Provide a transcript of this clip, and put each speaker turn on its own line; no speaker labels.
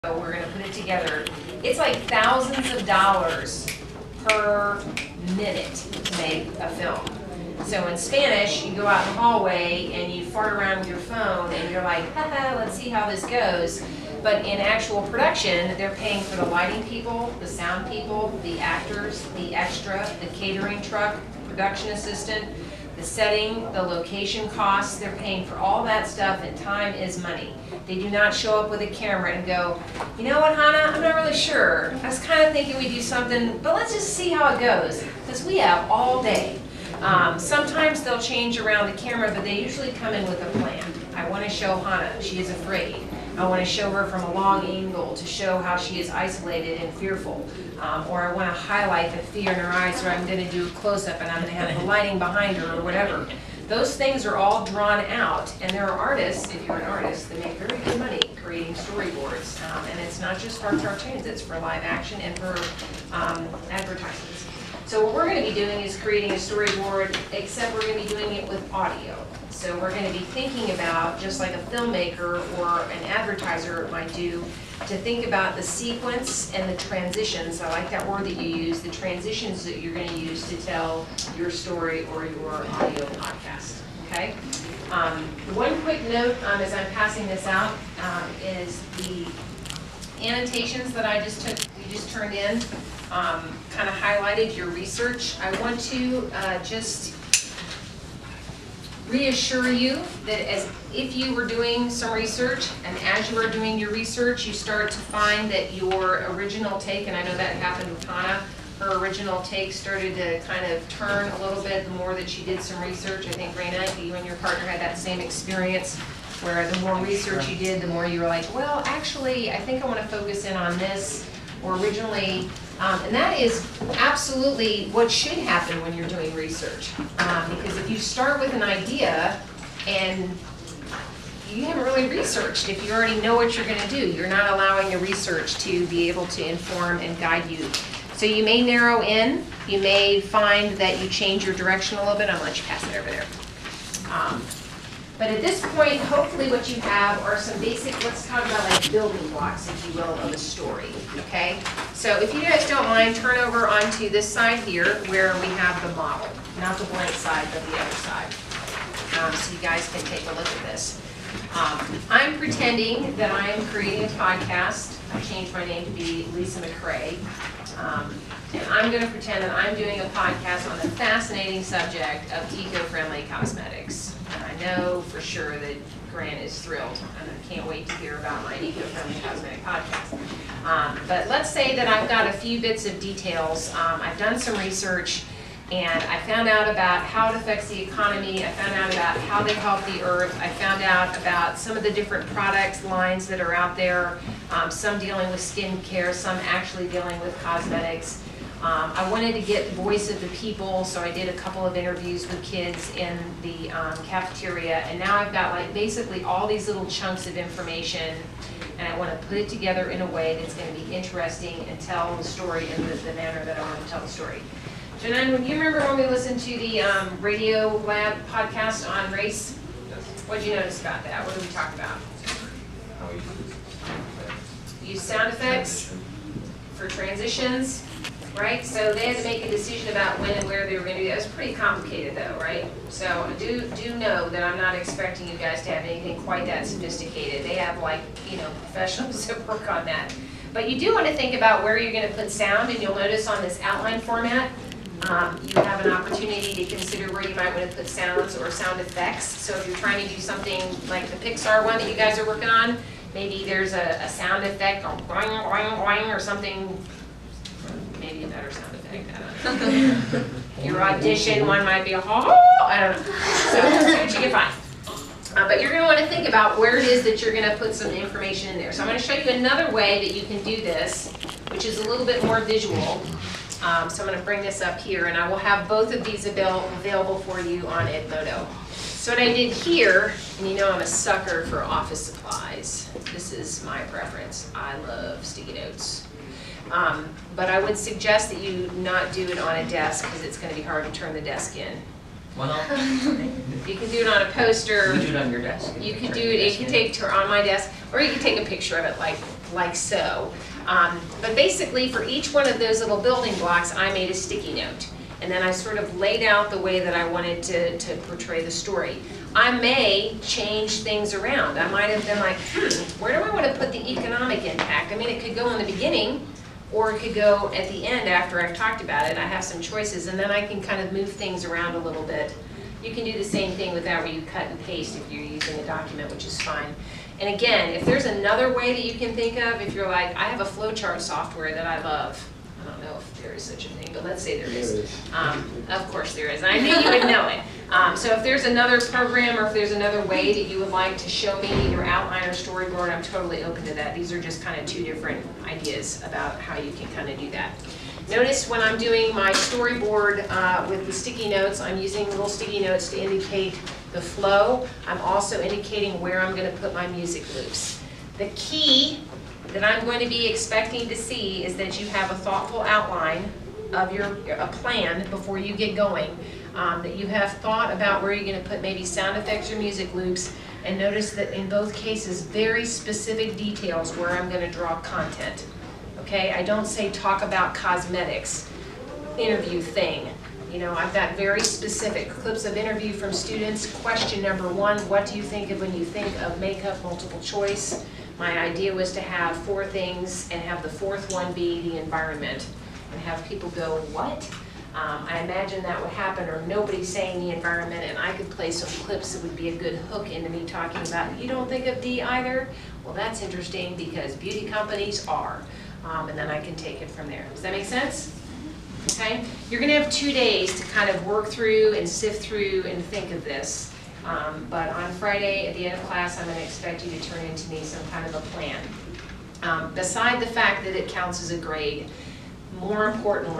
So we're going to put it together. It's like thousands of dollars per minute to make a film. So in Spanish, you go out in the hallway and you fart around with your phone and you're like, haha, let's see how this goes. But in actual production, they're paying for the lighting people, the sound people, the actors, the extra, the catering truck, production assistant, the setting, the location costs. They're paying for all that stuff, and time is money. They do not show up with a camera and go, you know what, Hannah, I'm not really sure. I was kind of thinking we do something, but let's just see how it goes, because we have all day. Sometimes they'll change around the camera, but they usually come in with a plan. I want to show Hannah, she is afraid. I want to show her from a long angle to show how she is isolated and fearful. Or I want to highlight the fear in her eyes, so I'm going to do a close-up and I'm going to have the lighting behind her or whatever. Those things are all drawn out, and there are artists, if you're an artist, that make very good money creating storyboards. And it's not just for cartoons, it's for live action and for advertisements. So what we're going to be doing is creating a storyboard, except we're going to be doing it with audio. So we're going to be thinking about, just like a filmmaker or an advertiser might do, to think about the sequence and the transitions. I like that word that you use, the transitions that you're going to use to tell your story or your audio podcast. Okay? One quick note as I'm passing this out is the annotations that we just turned in, kind of highlighted your research. I want to just reassure you that as if you were doing some research, and as you are doing your research, you start to find that your original take, and I know that happened with Hannah, her original take started to kind of turn a little bit the more that she did some research. I think, Raina, you and your partner had that same experience, where the more research you did, the more you were like, well, actually, I think I want to focus in on this, or originally, and that is absolutely what should happen when you're doing research. Because if you start with an idea and you haven't really researched, if you already know what you're going to do, you're not allowing the research to be able to inform and guide you. So you may narrow in, you may find that you change your direction a little bit. I'm going to let you pass it over there. But at this point, hopefully what you have are some basic, let's talk about like building blocks, if you will, of a story, okay? So if you guys don't mind, turn over onto this side here where we have the model. Not the blank side, but the other side. So you guys can take a look at this. I'm pretending that I am creating a podcast. I changed my name to be Lisa McRae. And I'm going to pretend that I'm doing a podcast on the fascinating subject of eco-friendly cosmetics. And I know for sure that Grant is thrilled, and I can't wait to hear about my eco-friendly cosmetic podcast. But let's say that I've got a few bits of details. I've done some research, and I found out about how it affects the economy. I found out about how they help the earth. I found out about some of the different products lines that are out there, some dealing with skincare, some actually dealing with cosmetics. I wanted to get the voice of the people, so I did a couple of interviews with kids in the cafeteria, and now I've got like basically all these little chunks of information, and I want to put it together in a way that's going to be interesting and tell the story in the manner that I want to tell the story. Janan, you remember when we listened to the Radio Lab podcast on race? What did you notice about that? What did we talk about? Use sound effects for transitions. Right, so they had to make a decision about when and where they were going to do that. It was pretty complicated though, right? So I do know that I'm not expecting you guys to have anything quite that sophisticated. They have like, professionals that work on that. But you do want to think about where you're going to put sound, and you'll notice on this outline format, you have an opportunity to consider where you might want to put sounds or sound effects. So if you're trying to do something like the Pixar one that you guys are working on, maybe there's a sound effect or boing, boing, boing, or something. Maybe a better sound effect, I don't know. Your audition one might be a I don't know. So see what you can find. But you're going to want to think about where it is that you're going to put some information in there. So I'm going to show you another way that you can do this, which is a little bit more visual. So I'm going to bring this up here, and I will have both of these available for you on Edmodo. So what I did here, and you know I'm a sucker for office supplies. This is my preference. I love sticky notes. But I would suggest that you not do it on a desk, because it's going to be hard to turn the desk in.
Well,
you can do it on a poster.
You can do it on your desk.
You can do it. You can take it on my desk, or you can take a picture of it, like like so. But basically for each one of those little building blocks, I made a sticky note. And then I sort of laid out the way that I wanted to portray the story. I may change things around. I might have been like, where do I want to put the economic impact? I mean, it could go in the beginning, or it could go at the end after I've talked about it. I have some choices, and then I can kind of move things around a little bit. You can do the same thing with that where you cut and paste if you're using a document, which is fine. And again, if there's another way that you can think of, if you're like, I have a flowchart software that I love. I don't know if there is such a thing, but let's say there is. Of course there is, and I knew you would know it. So if there's another program or if there's another way that you would like to show me either outline or storyboard, I'm totally open to that. These are just kind of two different ideas about how you can kind of do that. Notice when I'm doing my storyboard with the sticky notes, I'm using little sticky notes to indicate the flow. I'm also indicating where I'm going to put my music loops. The key that I'm going to be expecting to see is that you have a thoughtful outline of a plan before you get going, that you have thought about where you're going to put maybe sound effects or music loops, and notice that in both cases very specific details where I'm going to draw content. Okay, I don't say talk about cosmetics, interview thing. You know, I've got very specific clips of interview from students. Question number 1, what do you think of when you think of makeup, multiple choice? My idea was to have 4 things and have the 4th one be the environment, and have people go, what? I imagine that would happen, or nobody's saying the environment, and I could play some clips that would be a good hook into me talking about, you don't think of D either? Well, that's interesting because beauty companies are. And then I can take it from there. Does that make sense? Okay? You're going to have 2 days to kind of work through and sift through and think of this. But on Friday at the end of class, I'm going to expect you to turn into me some kind of a plan. Beside the fact that it counts as a grade, more importantly,